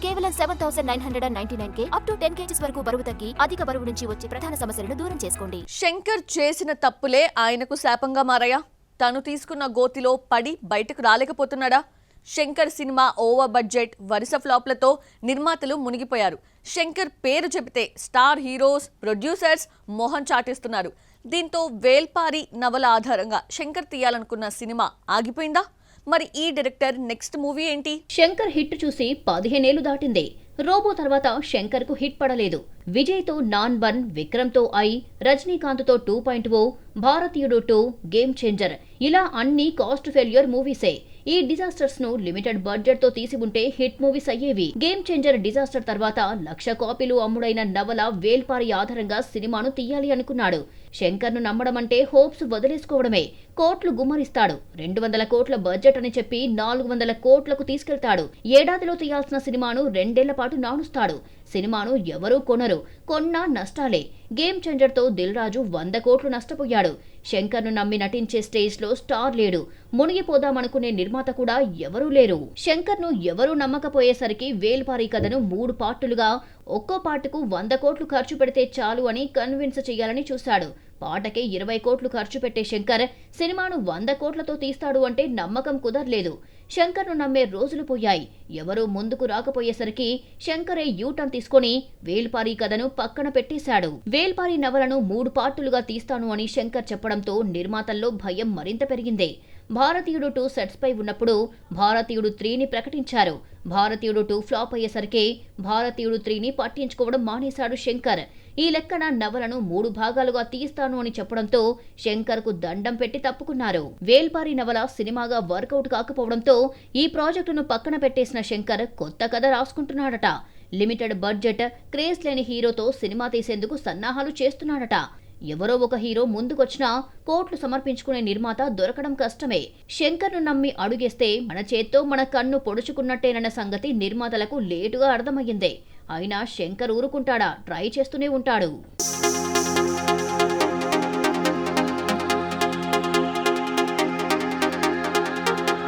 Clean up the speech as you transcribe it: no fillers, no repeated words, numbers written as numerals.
కేవలం 7,999K up to 10 kgs వరకు బరువు తగ్గి అధిక బరువు నుంచి వచ్చే ప్రధాన సమస్యలను దూరం చేసుకోండి. శంకర్ చేసిన తప్పులే ఆయనకు శాపంగా మారాయా? తను తీసుకున్న గోతిలో పడి బయటకు రాలేకపోతున్నాడా? శంకర్ సినిమా ఓవర్ బడ్జెట్, వరుస ఫ్లాప్లతో నిర్మాతలు మునిగిపోయారు. శంకర్ పేరు చెబితే స్టార్ హీరోస్, ప్రొడ్యూసర్స్ మొహం చాటేస్తున్నారు. దీంతో వేల్పారి నవల ఆధారంగా శంకర్ తీయాలనుకున్న సినిమా ఆగిపోయిందా? మరి ఈ డైరెక్టర్ నెక్స్ట్ మూవీ ఏంటి? శంకర్ హిట్ చూసి 15 ఏళ్లు దాటింది. రోబో తర్వాత శంకర్ కు హిట్ పడలేదు. విజయ్ తో నాన్ బన్, విక్రమ్ తో ఐ, రజనీకాంత్ తో 2.0, భారతీయుడు 2, గేమ్ చేంజర్ ఇలా అన్ని కాస్ట్ ఫెయిల్యూర్ మూవీసే. ఈ డిజాస్టర్స్ ను లిమిటెడ్ బడ్జెట్ తో తీసి ఉంటే హిట్ మూవీస్ అయ్యేవి. గేమ్ చేంజర్ డిజాస్టర్ తర్వాత 1,00,000 కాపీలు అమ్ముడైన నవల వేల్పారి ఆధారంగా సినిమాను తీయాలి అనుకున్నాడు. శంకర్ ను నమ్మడం అంటే హోప్స్ వదిలేసుకోవడమే. కోట్లు గుమ్మరిస్తాడు. 200 కోట్ల బడ్జెట్ అని చెప్పి 400 కోట్లకు తీసుకెళ్తాడు. ఏడాదిలో తీయాల్సిన సినిమాను 2 ఏళ్ల పాటు నానుస్తాడు. సినిమాను ఎవరూ కొనరు. కొన్నా నష్టాలే. గేమ్ చేంజర్ తో దిల్ రాజు 100 కోట్లు నష్టపోయాడు. శంకర్ ను నమ్మి నటించే స్టేజ్ లో స్టార్ లేడు. మునిగిపోదామనుకునే నిర్మాత కూడా ఎవరూ లేరు. శంకర్ ను ఎవరూ నమ్మకపోయేసరికి వేల్పారి కథను 3 పార్టులుగా ఒక్కో పార్టుకు 100 కోట్లు ఖర్చు పెడితే చాలు అని కన్విన్స్ చేయాలని చూశాడు. పాటకే 20 కోట్లు ఖర్చు పెట్టే శంకర్ సినిమాను 100 కోట్లతో తీస్తాడు అంటే నమ్మకం కుదరలేదు. శంకర్ ను నమ్మే రోజులు పోయాయి. ఎవరూ ముందుకు రాకపోయేసరికి శంకరే యూటర్న్ తీసుకుని వేల్పారి కథను పక్కన పెట్టేశాడు. వేల్పారి నవలను 3 పార్టులుగా తీస్తాను అని శంకర్ చెప్పడంతో నిర్మాతల్లో భయం మరింత పెరిగింది. భారతీయుడు 2 సెట్స్ పై ఉన్నప్పుడు భారతీయుడు 3ని ప్రకటించారు. భారతీయుడు 2 ఫ్లాప్ అయ్యేసరికి భారతీయుడు 3ని పట్టించుకోవడం మానేశాడు శంకర్. ఈ లెక్కన నవలను 3 భాగాలుగా తీస్తాను అని చెప్పడంతో శంకర్ కు దండం పెట్టి తప్పుకున్నారు. వేల్పారి నవల సినిమాగా వర్కౌట్ కాకపోవడంతో ఈ ప్రాజెక్టును పక్కన పెట్టేసిన శంకర్ కొత్త కథ రాసుకుంటున్నాడట. లిమిటెడ్ బడ్జెట్, క్రేజ్ లేని హీరోతో సినిమా తీసేందుకు సన్నాహాలు చేస్తున్నాడట. ఎవరో ఒక హీరో ముందుకొచ్చినా కోట్లు సమర్పించుకునే నిర్మాత దొరకడం కష్టమే. శంకర్ ను నమ్మి అడుగేస్తే మన చేత్తో మన కన్ను పొడుచుకున్నట్టేనన్న సంగతి నిర్మాతలకు లేటుగా అర్థమయ్యిందే. అయినా శంకర్ ఊరుకుంటాడా? ట్రై చేస్తూనే ఉంటాడు.